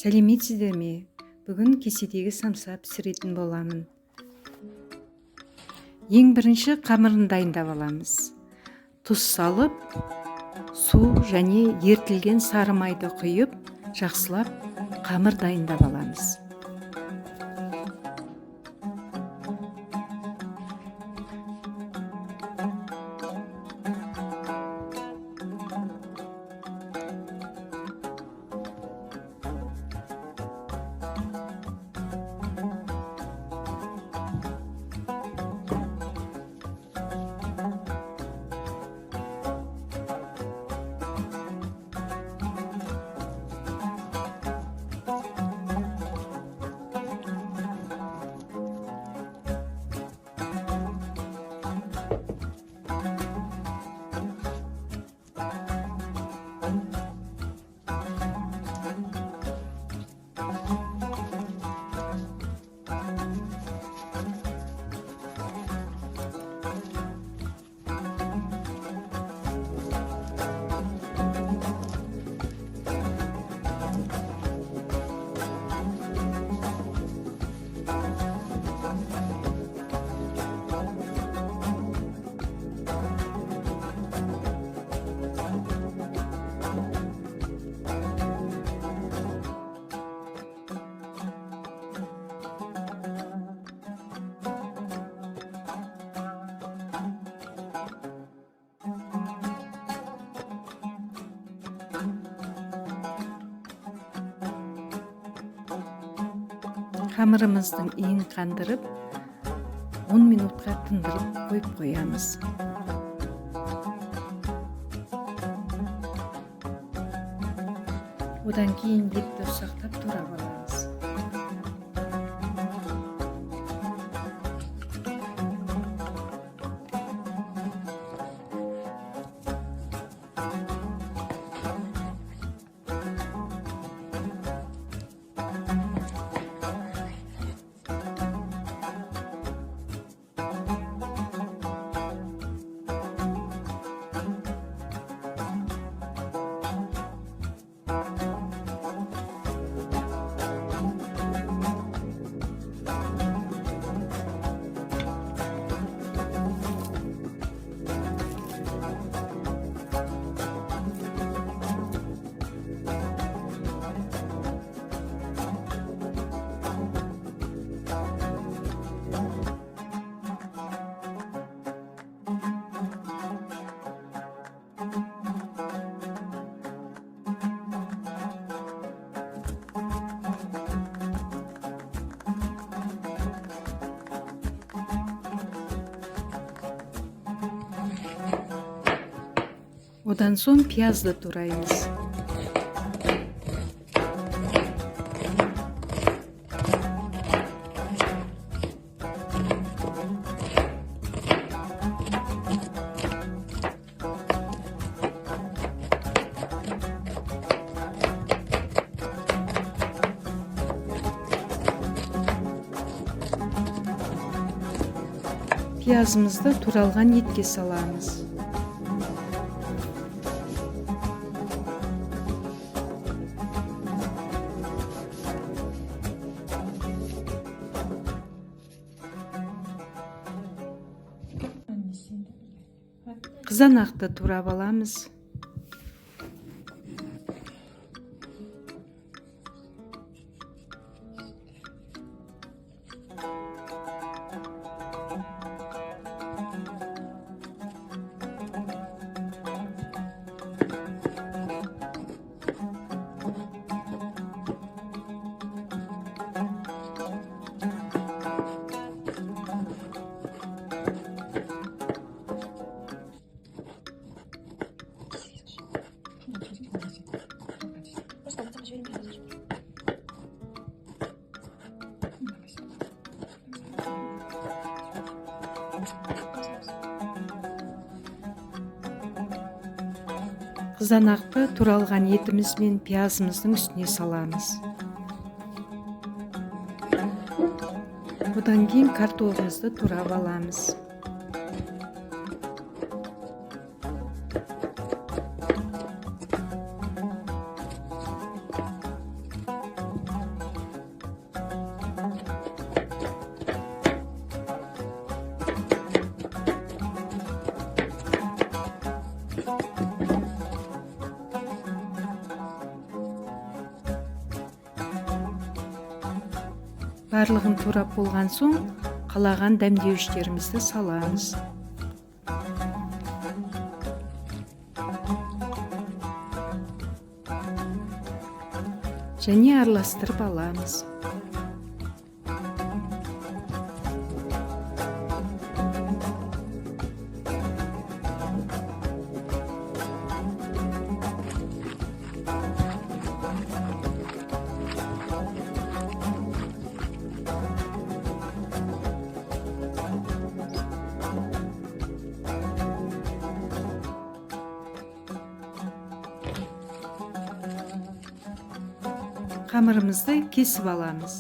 Сәлеметсіздерме? Бүгін кеседегі самса пісіретін боламын. Ең бірінші қамырын дайындап аламыз. Тұз салып, су және ертілген сары майды құйып, жақсылап қамыр дайындап аламыз. Қамырымыздың иін қандырып, 10 минутқа тындырып қойып қоямыз. Одан кейін етті ұсақтап турап аламыз. Одан соң пиязды тураймыз. Пиязымызды туралған етке саламыз. Қызанақты турап аламыз. Қызанақты туралған етіміз бен пиязымыздың үстіне саламыз. Одан кейін картоғымызды турап аламыз. Барлығын турап болған соң, қалаған дәмдеуіштерімізді саламыз. Және араластырып аламыз. Қамырымызды кесіп аламыз.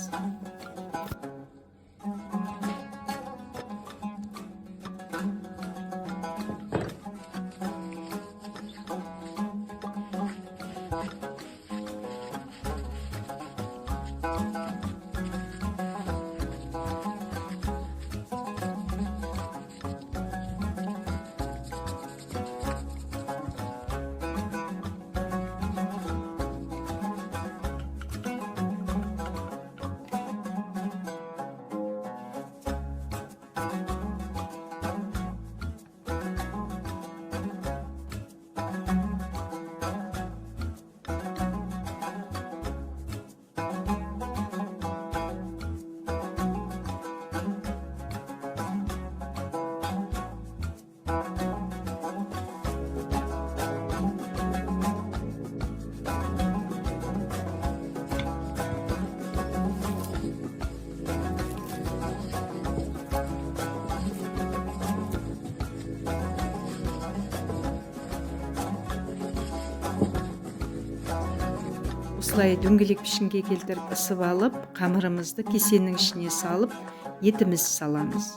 Осылай дөңгелек пішінге келтіріп ысып алып, қамырымызды кесенің ішіне салып, етімізді саламыз.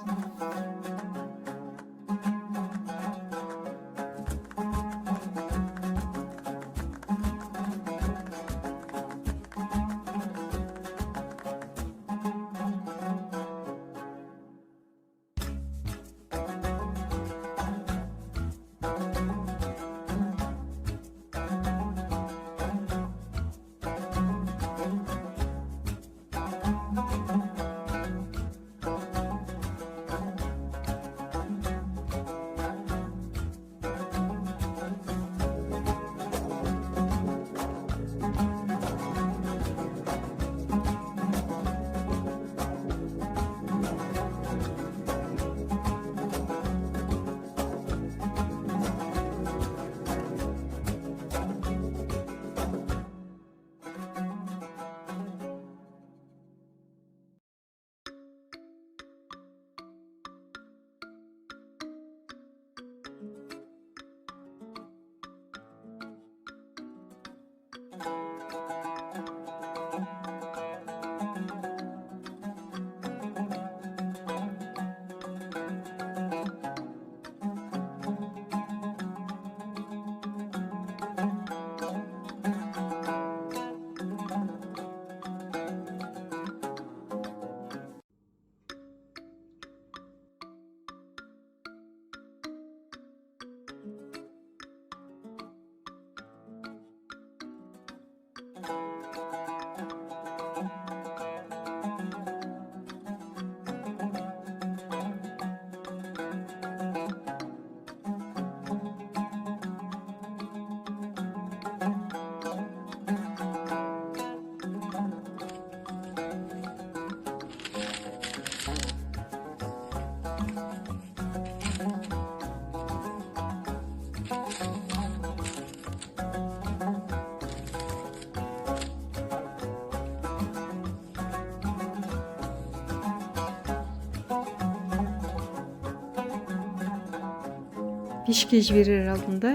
Пешке жіберер алдында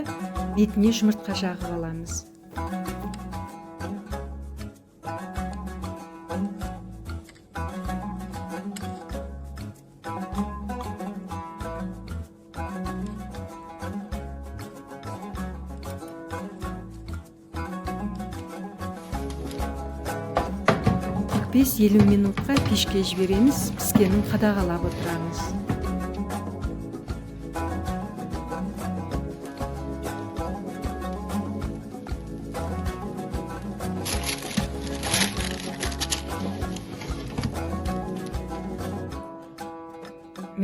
бетіне жұмыртқа жағып аламыз. Біз 50 минутқа пешке жібереміз, піскенін қадағалап отырамыз.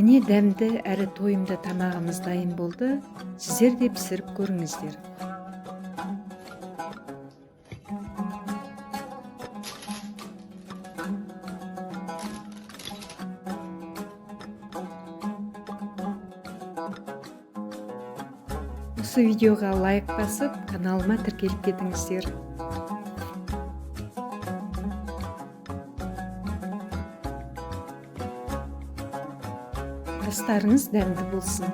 Міне дәмді әрі тойымды тамағымыз дайын болды. Сіздер де пісіріп көріңіздер. Осы видеоға лайк басып, каналыма тіркеліп кетіңіздер. Астарыңыз дәмді болсын.